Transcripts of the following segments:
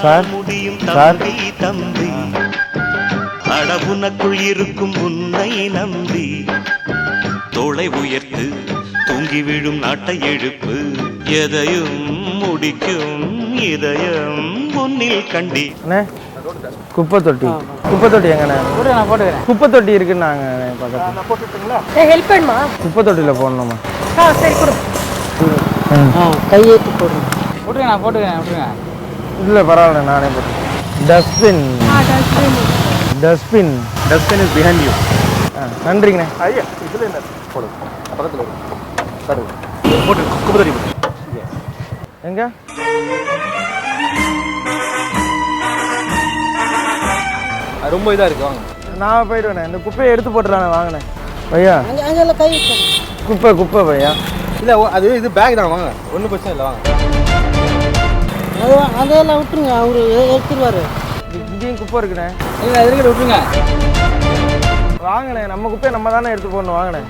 Sir sir தம்பி அடவுனக்குள் இருக்கும் உன்னை நம்பி தோளை உயர்த்து தூங்கி விழும் நாட்டை எழுப்பு எதையும் முடிக்கும் இதயம் முன்னில் கண்டி. குப்பை தொட்டி எங்கண்ணே? குப்பை தொட்டி இருக்குன்னாங்க பக்கத்தில். ஹெல்ப் பண்ணுமா? குப்பை தொட்டியில் போடணுமா? சரி கொடு. கையேற்றி போடுங்க. போட்டுக்கிறேன். இல்லை பரவாயில்ல, நானே போட்டேன். Dustbin is behind you. நன்றிங்கண்ணே. ஐயா இதில் என்ன போடுங்க, பக்கத்தில் போட்டு குப்பை தொட்டி எங்க? ரொம்ப இதாக இருக்கு, வாங்க. நான் போயிடுவேண்ணே. இந்த குப்பையை எடுத்து போட்டுறானே, வாங்கினேன் பையா. அங்கே கை குப்பை பையா. இல்லை அது இது பேக் தான், வாங்க. ஒன்றும் பிரச்சனை இல்லை, வாங்க. அதெல்லாம் விட்டுருங்க, அவரு எடுத்துருவாரு. இங்கேயும் குப்பை இருக்குண்ணே. இல்லை எதுக்கிட்ட விட்டுருங்க. வாங்கினேன், நம்ம குப்பையை நம்ம தானே எடுத்து போடணும். வாங்கினேன்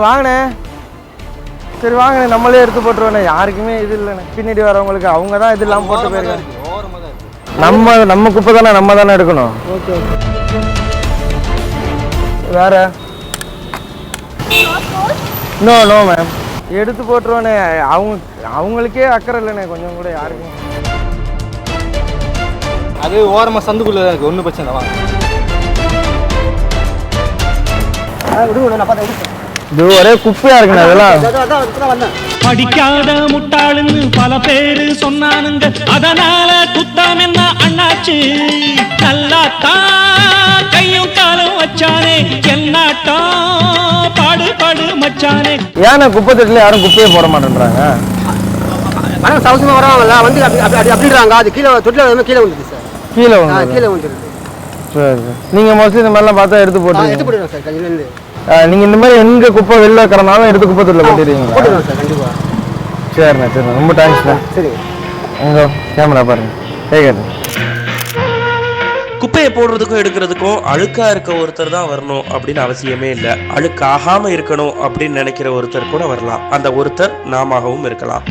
வாங்கினேன். சரி வாங்கினே, நம்மளே எடுத்து போட்டுருவேண்ணே. யாருக்குமே இது இல்லைண்ணே. பின்னாடி வரவங்களுக்கு அவங்க தான் இது இல்லாமல் போட்டு போயிருக்காங்க. நம்ம குப்பை தானே நம்ம தானே எடுக்கணும். ஓகே வேற நோ மேம், எடுத்து போட்டுருவேண்ணே. அவங்களுக்கே அக்கறை இல்லைண்ணே கொஞ்சம் கூட யாருக்கும். அது ஓரமாக சந்துக்குள்ளே தான் இருக்குது, ஒன்றும் பிரச்சனை இல்லை, வாங்க. இது ஒரே குப்பையா இருக்குண்ணே. அதெல்லாம் படிக்காத முட்டாளுன்னு பல பேரு சொன்னானுங்க, அதனால குத்தாம் என்ன அண்ணாச்சு. நல்லாத்தான் கையும் காலும் வச்சானே, என்னாட்டம் பாடு மச்சானே. ஏன்னா குப்பை தொட்டில யாரும் குப்பையே போட மாட்டேன்றாங்க. மரம் சவசமாக வரவங்கள வந்து அப்படின்றாங்க. அது கீழே தொட்டில் கீழே வந்துடுது சார். கீழே வந்துடுது. சரி, நீங்கள் மோஸ்ட்லி இந்த மாதிரிலாம் பார்த்தா எடுத்து போட்டுருவோம் சார். கையிலேருந்து நீங்கள் இந்த மாதிரி எங்கே குப்பை வெளில இருக்கிறனாலும் எடுத்து குப்பை தொட்டில் கொட்டிடுவீங்க? போட்டுருவோம் சார், கண்டிப்பாக. சரிண்ணே, ரொம்ப தேங்க்ஸ்ண்ணே. சரி, உங்க கேமரா பாருங்க. கேட்குது. குப்பையை போடுறதுக்கும் எடுக்கிறதுக்கும் அழுக்கா இருக்க ஒருத்தர் தான் வரணும் அப்படின்னு அவசியமே இல்லை. அழுக்காகாம இருக்கணும் அப்படின்னு நினைக்கிற ஒருத்தர் கூட வரலாம். அந்த ஒருத்தர் நாமாகவும் இருக்கலாம்.